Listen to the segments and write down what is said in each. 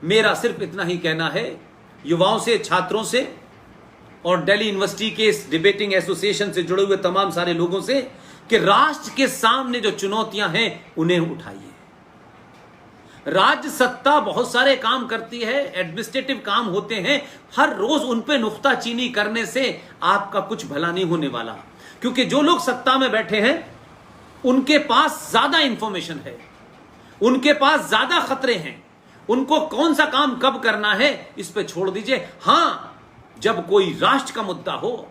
मेरा सिर्फ इतना ही कहना है युवाओं से, छात्रों से और दिल्ली यूनिवर्सिटी के इस डिबेटिंग एसोसिएशन से जुड़े हुए तमाम सारे लोगों से कि राष्ट्र के सामने जो चुनौतियां हैं उन्हें उठाइए। राज्य सत्ता बहुत सारे काम करती है, एडमिनिस्ट्रेटिव काम होते हैं, हर रोज उन पे नुक्ताचीनी करने से आपका कुछ भला नहीं होने वाला, क्योंकि जो लोग सत्ता में बैठे हैं उनके पास ज्यादा इंफॉर्मेशन है, उनके पास ज्यादा खतरे हैं, उनको कौन सा काम कब करना है इस पे छोड़ दीजिए। हां, जब कोई राष्ट्र का मुद्दा हो,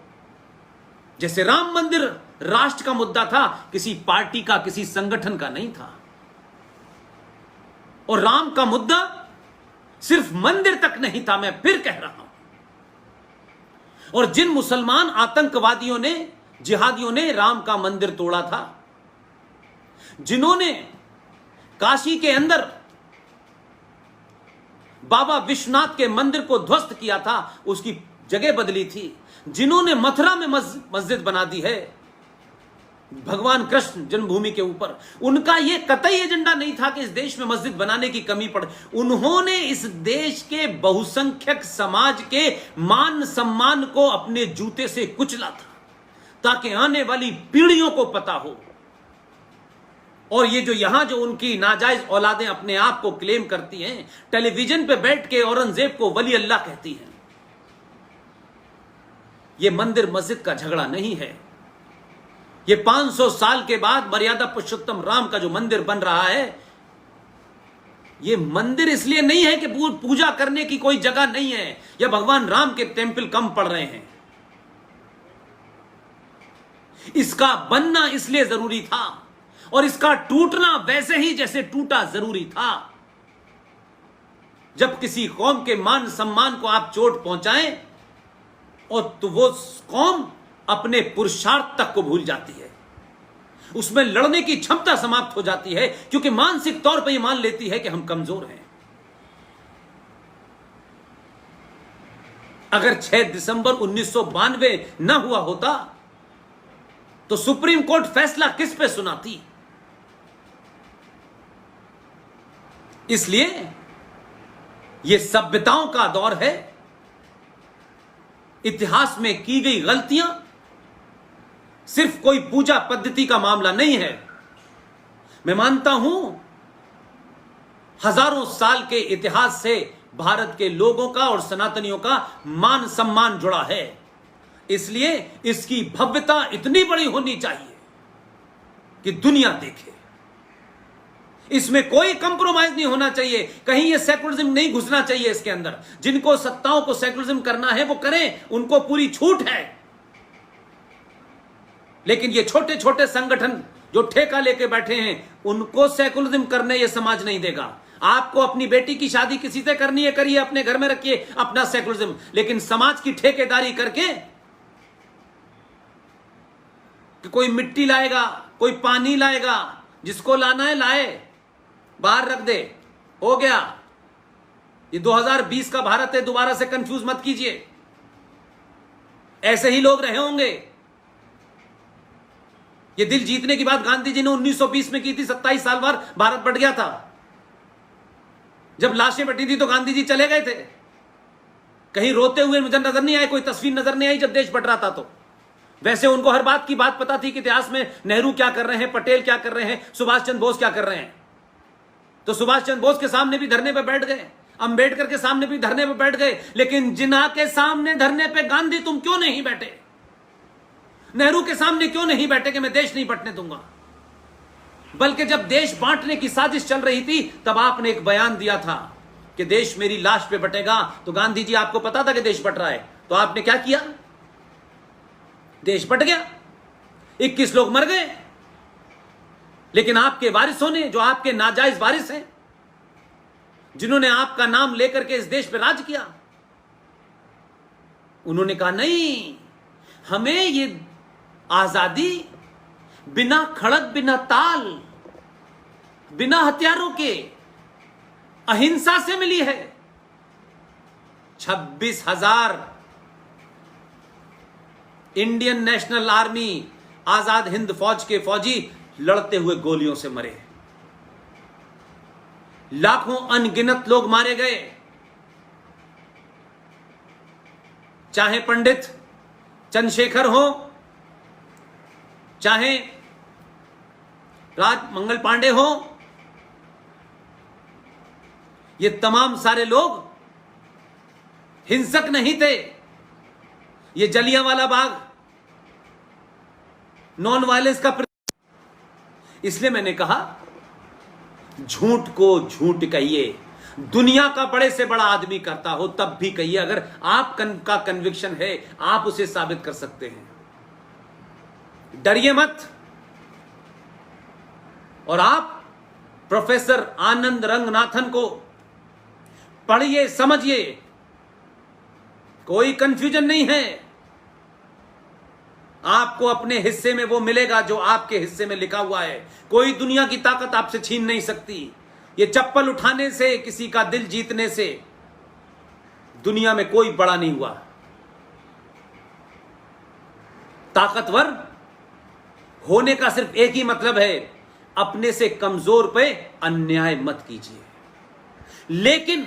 जैसे राम मंदिर राष्ट्र का मुद्दा था, किसी पार्टी का, किसी संगठन का नहीं था, और राम का मुद्दा सिर्फ मंदिर तक नहीं था, मैं फिर कह रहा हूं। और जिन मुसलमान आतंकवादियों ने, जिहादियों ने राम का मंदिर तोड़ा था, जिन्होंने काशी के अंदर बाबा विश्वनाथ के मंदिर को ध्वस्त किया था, उसकी जगह बदली थी, जिन्होंने मथुरा में मस्जिद बना दी है भगवान कृष्ण जन्मभूमि के ऊपर, उनका यह कतई एजेंडा नहीं था कि इस देश में मस्जिद बनाने की कमी पड़े। उन्होंने इस देश के बहुसंख्यक समाज के मान सम्मान को अपने जूते से कुचला था, ताकि आने वाली पीढ़ियों को पता हो। और ये जो यहां जो उनकी नाजायज औलादें अपने आप को क्लेम करती हैं, टेलीविजन पे बैठ के औरंगजेब को वली अल्लाह कहती हैं, ये मंदिर मस्जिद का झगड़ा नहीं है। ये 500 साल के बाद मर्यादा पुरुषोत्तम राम का जो मंदिर बन रहा है, ये मंदिर इसलिए नहीं है कि पूजा करने की कोई जगह नहीं है या भगवान राम के टेंपल कम पड़ रहे हैं। इसका बनना इसलिए जरूरी था और इसका टूटना वैसे ही जैसे टूटा जरूरी था। जब किसी कौम के मान सम्मान को आप चोट पहुंचाएं और तो वो कौम अपने पुरुषार्थ तक को भूल जाती है, उसमें लड़ने की क्षमता समाप्त हो जाती है, क्योंकि मानसिक तौर पर यह मान लेती है कि हम कमजोर हैं। अगर 6 दिसंबर 1992 न हुआ होता तो सुप्रीम कोर्ट फैसला किस पे सुनाती? इसलिए यह सभ्यताओं का दौर है। इतिहास में की गई गलतियां सिर्फ कोई पूजा पद्धति का मामला नहीं है। मैं मानता हूं हजारों साल के इतिहास से भारत के लोगों का और सनातनियों का मान सम्मान जुड़ा है, इसलिए इसकी भव्यता इतनी बड़ी होनी चाहिए कि दुनिया देखे। इसमें कोई कंप्रोमाइज नहीं होना चाहिए, कहीं ये सेकुलरिज्म नहीं घुसना चाहिए इसके अंदर। जिनको सत्ताओं को सेकुलरिज्म करना है वो करें, उनको पूरी छूट है। लेकिन ये छोटे छोटे संगठन जो ठेका लेके बैठे हैं, उनको सेकुलरिज्म करने ये समाज नहीं देगा। आपको अपनी बेटी की शादी किसी से करनी है, करिए, अपने घर में रखिए अपना सेकुलरिज्म, लेकिन समाज की ठेकेदारी करके कि कोई मिट्टी लाएगा, कोई पानी लाएगा, जिसको लाना है लाए, बाहर रख दे, हो गया। ये 2020 का भारत है, दोबारा से कंफ्यूज मत कीजिए। ऐसे ही लोग रहे होंगे। ये दिल जीतने की बात गांधी जी ने 1920 में की थी, 27 साल बाद भारत बट गया था। जब लाशें बटी थी तो गांधी जी चले गए थे। कहीं रोते हुए मुझे नजर नहीं आए, कोई तस्वीर नजर नहीं आई जब देश बट रहा था। तो वैसे उनको हर बात की बात पता थी कि इतिहास में नेहरू क्या कर रहे हैं, पटेल क्या कर रहे हैं, सुभाष चंद्र बोस क्या कर रहे हैं। तो सुभाष चंद्र बोस के सामने भी धरने पे बैठ गए, अंबेडकर के सामने भी धरने पे बैठ गए, लेकिन जिन्ना के सामने धरने पे गांधी तुम क्यों नहीं बैठे? नेहरू के सामने क्यों नहीं बैठे कि मैं देश नहीं बंटने दूंगा? बल्कि जब देश बांटने की साजिश चल रही थी तब आपने एक बयान दिया था कि देश मेरी लाश पे बटेगा। तो गांधी जी, आपको पता था कि देश बट रहा है, तो आपने क्या किया? देश बट गया, 21 लोग मर गए। लेकिन आपके वारिसों ने, जो आपके नाजायज वारिस हैं, जिन्होंने आपका नाम लेकर के इस देश पे राज किया, उन्होंने कहा नहीं, हमें ये आजादी बिना खड़क, बिना ताल, बिना हथियारों के अहिंसा से मिली है। 26,000 Indian national army, Azad Hind फौज के फौजी लड़ते हुए गोलियों से मरे। लाखों अनगिनत लोग मारे गए। चाहे पंडित चंद्रशेखर हो, चाहे राज मंगल पांडे हो, ये तमाम सारे लोग हिंसक नहीं थे। ये जलियांवाला बाग नॉन वायलेंस का इसलिए मैंने कहा झूठ को झूठ कहिए, दुनिया का बड़े से बड़ा आदमी करता हो तब भी कहिए, अगर आप का कन्विक्शन है आप उसे साबित कर सकते हैं। डरिए मत। और आप प्रोफेसर आनंद रंगनाथन को पढ़िए, समझिए, कोई कंफ्यूजन नहीं है। आपको अपने हिस्से में वो मिलेगा जो आपके हिस्से में लिखा हुआ है। कोई दुनिया की ताकत आपसे छीन नहीं सकती। ये चप्पल उठाने से, किसी का दिल जीतने से दुनिया में कोई बड़ा नहीं हुआ। ताकतवर होने का सिर्फ एक ही मतलब है, अपने से कमजोर पे अन्याय मत कीजिए। लेकिन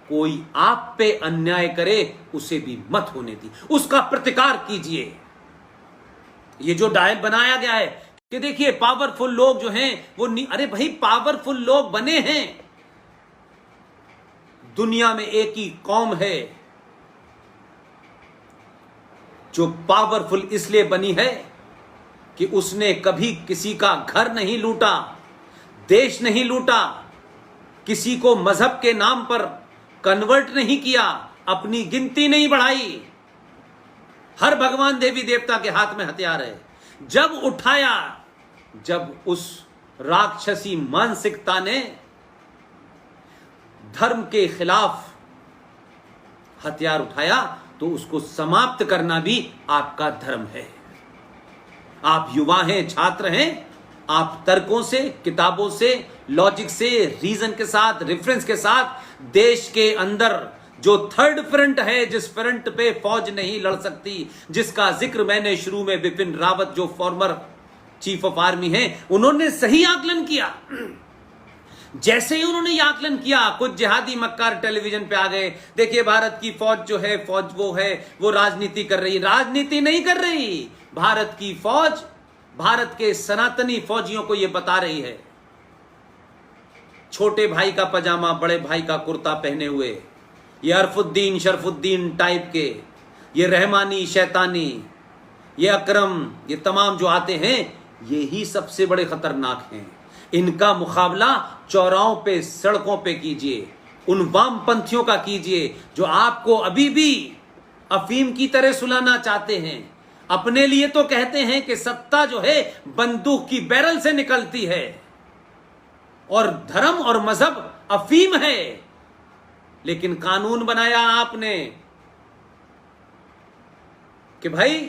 कोई आप पे अन्याय करे उसे भी मत होने दी, उसका प्रतिकार कीजिए। ये जो डायल बनाया गया है कि देखिए पावरफुल लोग जो हैं वो अरे भाई पावरफुल लोग बने हैं। दुनिया में एक ही कौम है जो पावरफुल इसलिए बनी है कि उसने कभी किसी का घर नहीं लूटा, देश नहीं लूटा, किसी को मजहब के नाम पर कन्वर्ट नहीं किया, अपनी गिनती नहीं बढ़ाई। हर भगवान देवी देवता के हाथ में हथियार है। जब उठाया, जब उस राक्षसी मानसिकता ने धर्म के खिलाफ हथियार उठाया तो उसको समाप्त करना भी आपका धर्म है। आप युवा हैं, छात्र हैं, आप तर्कों से, किताबों से, लॉजिक से, रीजन के साथ, रेफरेंस के साथ देश के अंदर जो थर्ड फ्रंट है, जिस फ्रंट पे फौज नहीं लड़ सकती, जिसका जिक्र मैंने शुरू में, बिपिन रावत जो फॉर्मर चीफ ऑफ आर्मी हैं, उन्होंने सही आकलन किया। जैसे ही उन्होंने ये आकलन किया, कुछ जिहादी मक्कार टेलीविजन पे आ गए, देखिए भारत की फौज जो है, फौज वो है, वो राजनीति कर रही। राजनीति नहीं कर रही। भारत की फौज भारत के सनातनी फौजियों को यह बता रही है, छोटे भाई का पजामा बड़े भाई का कुर्ता पहने हुए, ये अरफुद्दीन शरफुद्दीन टाइप के, ये रहमानी शैतानी, ये अकरम, ये तमाम जो आते हैं, ये ही सबसे बड़े खतरनाक हैं। इनका मुकाबला चौराहों पे, सड़कों पे कीजिए, उन वामपंथियों का कीजिए जो आपको अभी भी अफीम की तरह सुलाना चाहते हैं। अपने लिए तो कहते हैं कि सत्ता जो है बंदूक की बैरल से निकलती है और धर्म और मजहब अफीम है, लेकिन कानून बनाया आपने कि भाई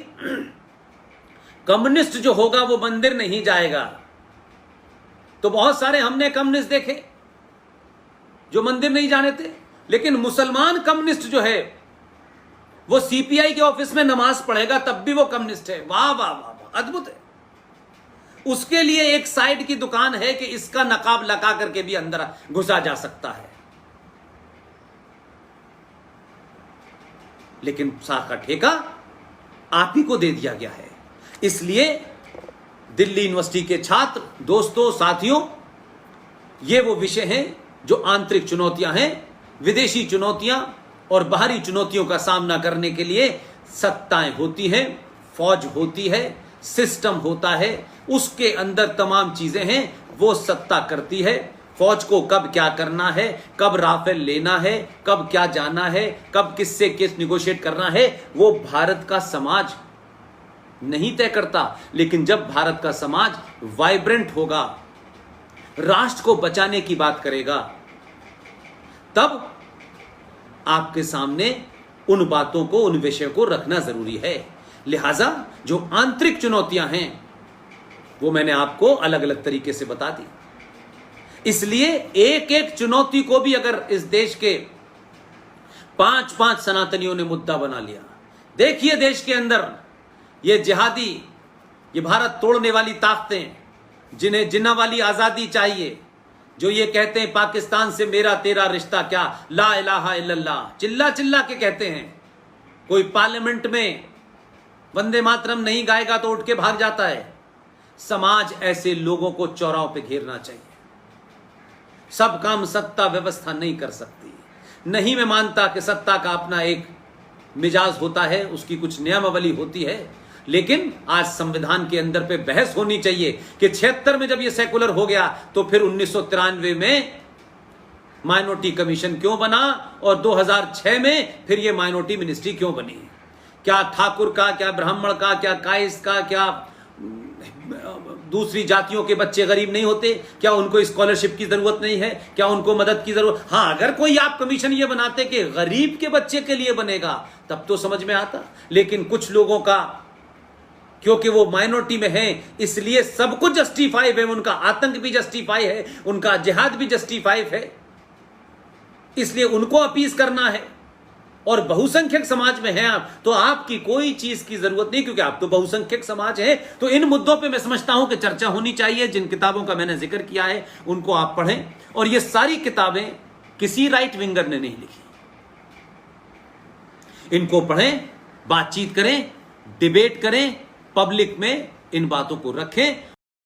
कम्युनिस्ट जो होगा वो मंदिर नहीं जाएगा। तो बहुत सारे हमने कम्युनिस्ट देखे जो मंदिर नहीं जाने थे, लेकिन मुसलमान कम्युनिस्ट जो है वो सीपीआई के ऑफिस में नमाज पढ़ेगा तब भी वो कम्युनिस्ट है। वाह वाह वाह वाह, अद्भुत है। उसके लिए एक साइड की दुकान है कि इसका नकाब लगा करके भी अंदर घुसा जा सकता है, लेकिन साख का ठेका आप ही को दे दिया गया है। इसलिए दिल्ली यूनिवर्सिटी के छात्र, दोस्तों, साथियों, ये वो विषय हैं जो आंतरिक चुनौतियां हैं, विदेशी चुनौतियां और बाहरी चुनौतियों का सामना करने के लिए सत्ताएं होती हैं, फौज होती है, सिस्टम होता है, उसके अंदर तमाम चीजें हैं, वो सत्ता करती है। फौज को कब क्या करना है, कब राफेल लेना है, कब क्या जाना है, कब किससे किस निगोशिएट करना है, वो भारत का समाज नहीं तय करता। लेकिन जब भारत का समाज वाइब्रेंट होगा, राष्ट्र को बचाने की बात करेगा, तब आपके सामने उन बातों को, उन विषयों को रखना जरूरी है। लिहाजा जो आंतरिक चुनौतियां हैं वो मैंने आपको अलग अलग तरीके से बता दी। इसलिए एक एक चुनौती को भी अगर इस देश के 5-5 सनातनियों ने मुद्दा बना लिया, देखिए देश के अंदर ये जिहादी, ये भारत तोड़ने वाली ताकतें, जिन्हें जिन्ना वाली आजादी चाहिए, जो ये कहते हैं पाकिस्तान से मेरा तेरा रिश्ता क्या, ला इलाहा इल्लल्लाह चिल्ला चिल्ला के कहते हैं, कोई पार्लियामेंट में वंदे मातरम नहीं गाएगा तो उठ के भाग जाता है। समाज ऐसे लोगों को चौराहों पे घेरना चाहिए। सब काम सत्ता व्यवस्था नहीं कर सकती। नहीं मैं मानता कि सत्ता का अपना एक मिजाज होता है, उसकी कुछ नियमावली होती है, लेकिन आज संविधान के अंदर पे बहस होनी चाहिए कि 76 में जब ये सेकुलर हो गया तो फिर 1993 में माइनॉरिटी कमीशन क्यों बना और 2006 में फिर ये माइनॉरिटी मिनिस्ट्री क्यों बनी। क्या ठाकुर का, क्या ब्राह्मण का, क्या काइस का, क्या दूसरी जातियों के बच्चे गरीब नहीं होते? क्या उनको स्कॉलरशिप की जरूरत नहीं है? क्या उनको मदद की जरूरत? हाँ, अगर कोई आप कमीशन ये बनाते कि गरीब के बच्चे के लिए बनेगा तब तो समझ में आता। लेकिन कुछ लोगों का, क्योंकि वो माइनॉरिटी में हैं, इसलिए सब कुछ जस्टिफाई है। उनका आतंक भी जस्टिफाई है, उनका जिहाद भी जस्टिफाई है, इसलिए उनको अपीज करना है। और बहुसंख्यक समाज में हैं आप, तो आपकी कोई चीज की जरूरत नहीं, क्योंकि आप तो बहुसंख्यक समाज है। तो इन मुद्दों पे मैं समझता हूं कि चर्चा होनी चाहिए। जिन किताबों का मैंने जिक्र किया है उनको आप पढ़ें, और ये सारी किताबें किसी राइट विंगर ने नहीं लिखी। इनको पढ़ें, बातचीत करें, डिबेट करें, पब्लिक में इन बातों को रखें